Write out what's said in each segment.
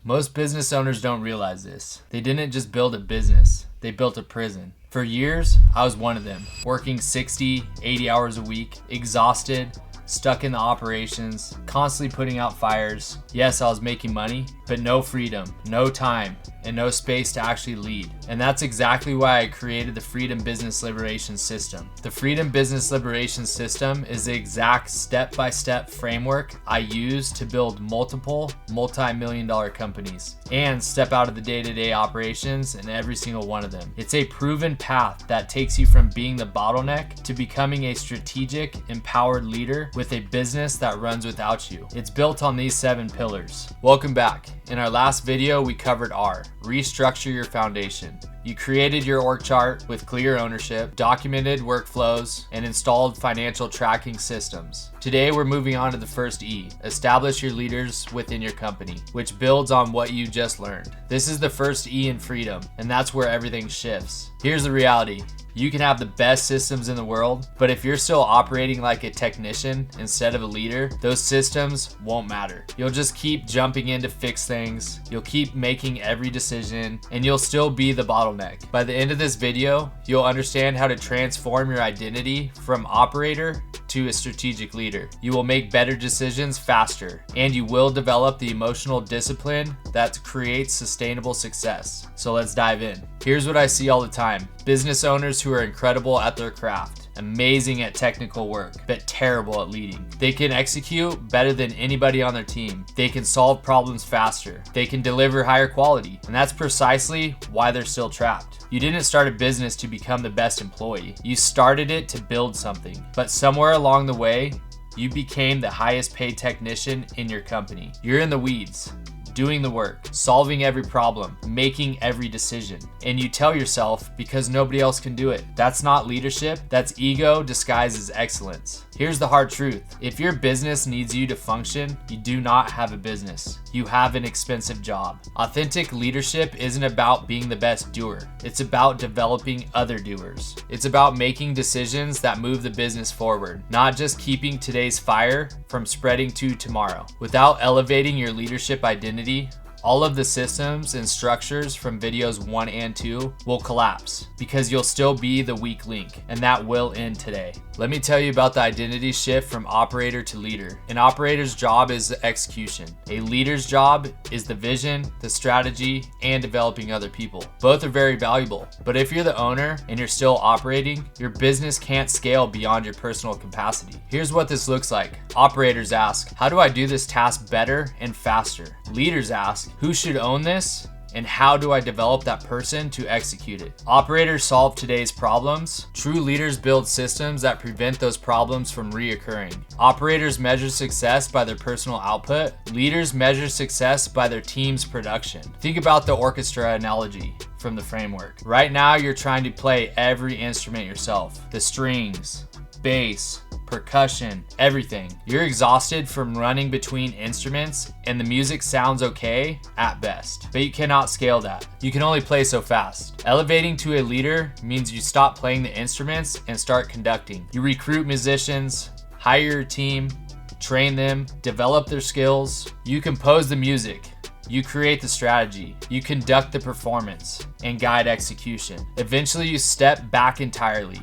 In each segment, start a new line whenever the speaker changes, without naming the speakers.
Most business owners don't realize this. They didn't just build a business, they built a prison. For years, I was one of them, working 60, 80 hours a week, exhausted, stuck in the operations, constantly putting out fires. Yes, I was making money, but no freedom, no time, and no space to actually lead. And that's exactly why I created the Freedom Business Liberation System. The Freedom Business Liberation System is the exact step-by-step framework I use to build multiple multi-million-dollar companies and step out of the day-to-day operations in every single one of them. It's a proven path that takes you from being the bottleneck to becoming a strategic, empowered leader with a business that runs without you. It's built on these 7 pillars. Welcome back. In our last video, we covered R, restructure your foundation. You created your org chart with clear ownership, documented workflows, and installed financial tracking systems. Today, we're moving on to the first E, establish your leaders within your company, which builds on what you just learned. This is the first E in freedom, and that's where everything shifts. Here's the reality. You can have the best systems in the world, but if you're still operating like a technician instead of a leader, those systems won't matter. You'll just keep jumping in to fix things, you'll keep making every decision, and you'll still be the bottleneck. By the end of this video, you'll understand how to transform your identity from operator to a strategic leader. You will make better decisions faster, and you will develop the emotional discipline that creates sustainable success. So let's dive in. Here's what I see all the time. Business owners who are incredible at their craft, amazing at technical work, but terrible at leading. They can execute better than anybody on their team. They can solve problems faster. They can deliver higher quality. And that's precisely why they're still trapped. You didn't start a business to become the best employee. You started it to build something. But somewhere along the way, you became the highest paid technician in your company. You're in the weeds, doing the work, solving every problem, making every decision. And you tell yourself because nobody else can do it. That's not leadership, that's ego disguised as excellence. Here's the hard truth. If your business needs you to function, you do not have a business. You have an expensive job. Authentic leadership isn't about being the best doer. It's about developing other doers. It's about making decisions that move the business forward, not just keeping today's fire from spreading to tomorrow. Without elevating your leadership identity, all of the systems and structures from videos 1 and 2 will collapse because you'll still be the weak link, and that will end today. Let me tell you about the identity shift from operator to leader. An operator's job is the execution. A leader's job is the vision, the strategy, and developing other people. Both are very valuable, but if you're the owner and you're still operating, your business can't scale beyond your personal capacity. Here's what this looks like. Operators ask, how do I do this task better and faster? Leaders ask, who should own this? And how do I develop that person to execute it? Operators solve today's problems. True leaders build systems that prevent those problems from reoccurring. Operators measure success by their personal output. Leaders measure success by their team's production. Think about the orchestra analogy from the framework. Right now, you're trying to play every instrument yourself. The strings, bass, percussion, everything. You're exhausted from running between instruments and the music sounds okay at best, but you cannot scale that. You can only play so fast. Elevating to a leader means you stop playing the instruments and start conducting. You recruit musicians, hire your team, train them, develop their skills. You compose the music. You create the strategy, you conduct the performance, and guide execution. Eventually you step back entirely,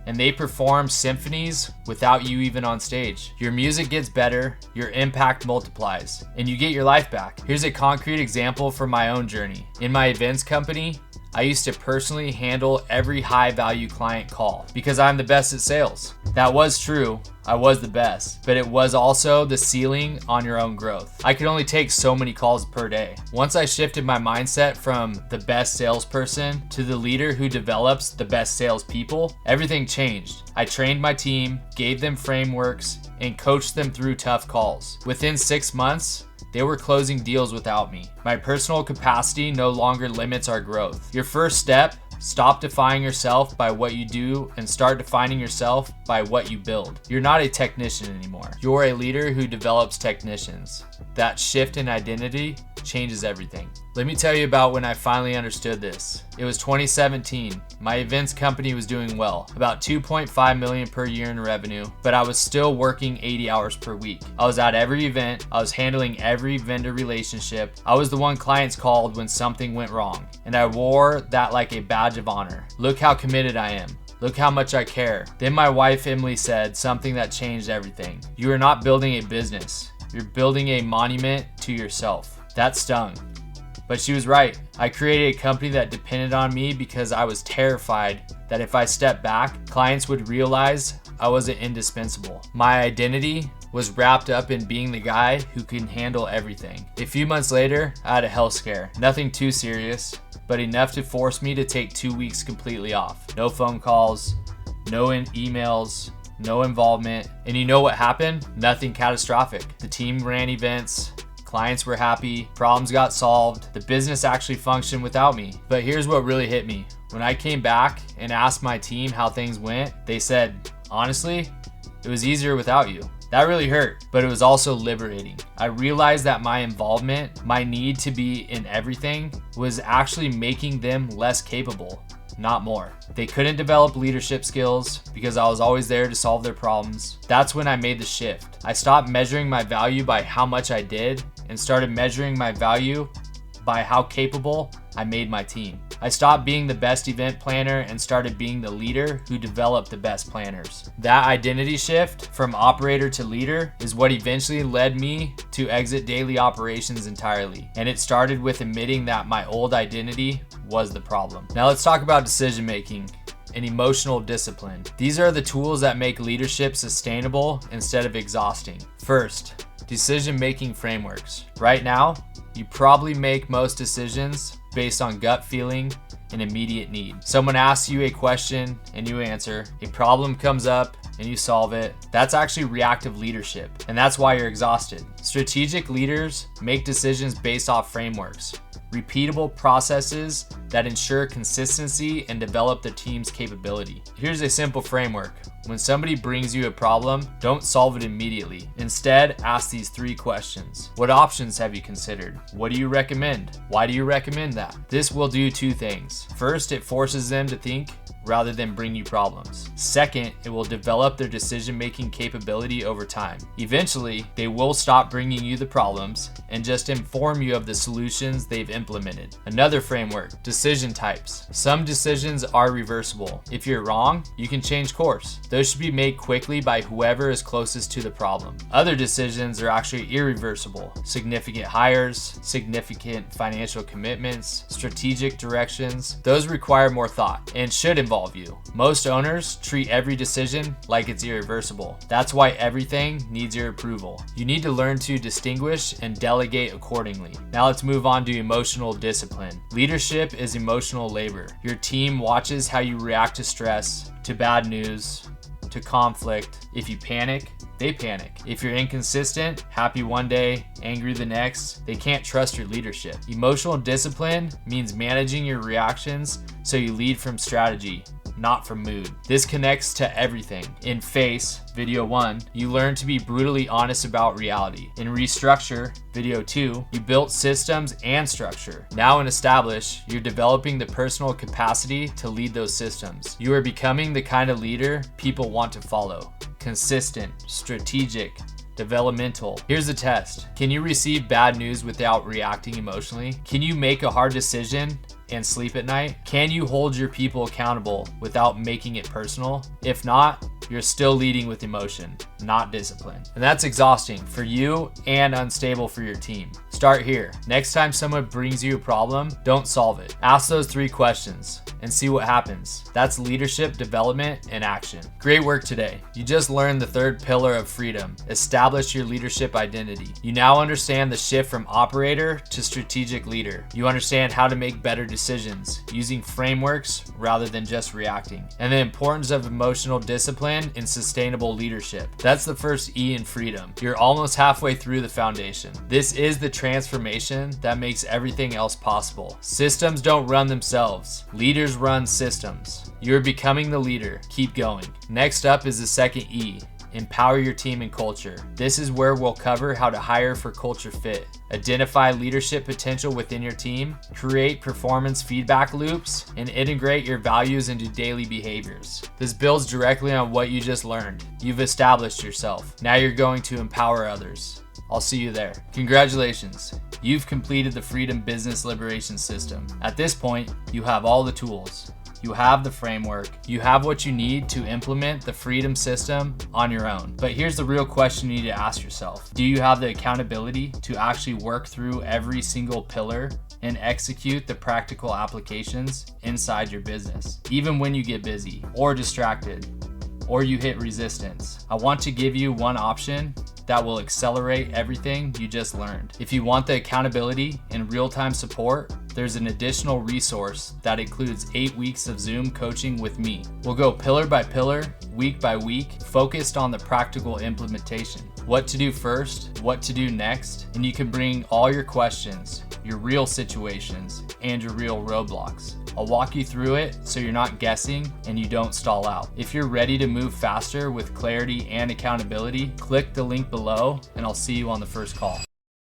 and they perform symphonies without you even on stage. Your music gets better, your impact multiplies, and you get your life back. Here's a concrete example from my own journey. In my events company, I used to personally handle every high value client call because I'm the best at sales. That was true, I was the best, but it was also the ceiling on your own growth. I could only take so many calls per day. Once I shifted my mindset from the best salesperson to the leader who develops the best salespeople, everything changed. I trained my team, gave them frameworks, and coached them through tough calls. Within 6 months, they were closing deals without me. My personal capacity no longer limits our growth. Your first step, stop defining yourself by what you do and start defining yourself by what you build. You're not a technician anymore. You're a leader who develops technicians. That shift in identity changes everything. Let me tell you about when I finally understood this. It was 2017. My events company was doing well, about 2.5 million per year in revenue, but I was still working 80 hours per week. I was at every event, I was handling every vendor relationship, I was the one clients called when something went wrong, and I wore that like a badge of honor. Look how committed I am. Look how much I care. Then my wife Emily said something that changed everything. You are not building a business, you're building a monument to yourself. That stung. But she was right. I created a company that depended on me because I was terrified that if I stepped back, clients would realize I wasn't indispensable. My identity was wrapped up in being the guy who can handle everything. A few months later, I had a health scare. Nothing too serious, but enough to force me to take 2 weeks completely off. No phone calls, no emails, no involvement. And you know what happened? Nothing catastrophic. The team ran events, clients were happy, problems got solved, the business actually functioned without me. But here's what really hit me. When I came back and asked my team how things went, they said, honestly, it was easier without you. That really hurt, but it was also liberating. I realized that my involvement, my need to be in everything, was actually making them less capable, not more. They couldn't develop leadership skills because I was always there to solve their problems. That's when I made the shift. I stopped measuring my value by how much I did and started measuring my value by how capable I made my team. I stopped being the best event planner and started being the leader who developed the best planners. That identity shift from operator to leader is what eventually led me to exit daily operations entirely. And it started with admitting that my old identity was the problem. Now let's talk about decision making and emotional discipline. These are the tools that make leadership sustainable instead of exhausting. First, decision-making frameworks. Right now, you probably make most decisions based on gut feeling and immediate need. Someone asks you a question and you answer. A problem comes up and you solve it. That's actually reactive leadership, and that's why you're exhausted. Strategic leaders make decisions based off frameworks, repeatable processes that ensure consistency and develop the team's capability. Here's a simple framework. When somebody brings you a problem, don't solve it immediately. Instead, ask these 3 questions. What options have you considered? What do you recommend? Why do you recommend that? This will do 2 things. First, it forces them to think rather than bring you problems. Second, it will develop their decision-making capability over time. Eventually, they will stop bringing you the problems and just inform you of the solutions they've implemented. Another framework, decision types. Some decisions are reversible. If you're wrong, you can change course. Those should be made quickly by whoever is closest to the problem. Other decisions are actually irreversible. Significant hires, significant financial commitments, strategic directions. Those require more thought and should involve you. Most owners treat every decision like it's irreversible. That's why everything needs your approval. You need to learn to distinguish and delegate accordingly. Now let's move on to emotional discipline. Leadership is emotional labor. Your team watches how you react to stress, to bad news, to conflict. If you panic, they panic. If you're inconsistent, happy one day, angry the next, they can't trust your leadership. Emotional discipline means managing your reactions so you lead from strategy, not from mood. This connects to everything. In FACE, video 1, you learn to be brutally honest about reality. In Restructure, video 2, you built systems and structure. Now in Establish, you're developing the personal capacity to lead those systems. You are becoming the kind of leader people want to follow. Consistent, strategic, developmental. Here's a test. Can you receive bad news without reacting emotionally? Can you make a hard decision and sleep at night? Can you hold your people accountable without making it personal? If not, you're still leading with emotion, not discipline. And that's exhausting for you and unstable for your team. Start here. Next time someone brings you a problem, don't solve it. Ask those 3 questions and see what happens. That's leadership development in action. Great work today. You just learned the 3rd pillar of freedom. Establish your leadership identity. You now understand the shift from operator to strategic leader. You understand how to make better decisions using frameworks rather than just reacting. And the importance of emotional discipline in sustainable leadership. That's the first E in freedom. You're almost halfway through the foundation. This is the transformation that makes everything else possible. Systems don't run themselves. Leaders run systems. You're becoming the leader. Keep going. Next up is the 2nd E, empower your team and culture. This is where we'll cover how to hire for culture fit, identify leadership potential within your team, create performance feedback loops, and integrate your values into daily behaviors. This builds directly on what you just learned. You've established yourself. Now you're going to empower others. I'll see you there. Congratulations. You've completed the Freedom Business Liberation System. At this point, you have all the tools. You have the framework. You have what you need to implement the Freedom System on your own. But here's the real question you need to ask yourself. Do you have the accountability to actually work through every single pillar and execute the practical applications inside your business, even when you get busy or distracted or you hit resistance? I want to give you one option that will accelerate everything you just learned. If you want the accountability and real-time support, there's an additional resource that includes 8 weeks of Zoom coaching with me. We'll go pillar by pillar, week by week, focused on the practical implementation. What to do first, what to do next, and you can bring all your questions, your real situations, and your real roadblocks. I'll walk you through it so you're not guessing and you don't stall out. If you're ready to move faster with clarity and accountability, click the link below and I'll see you on the first call.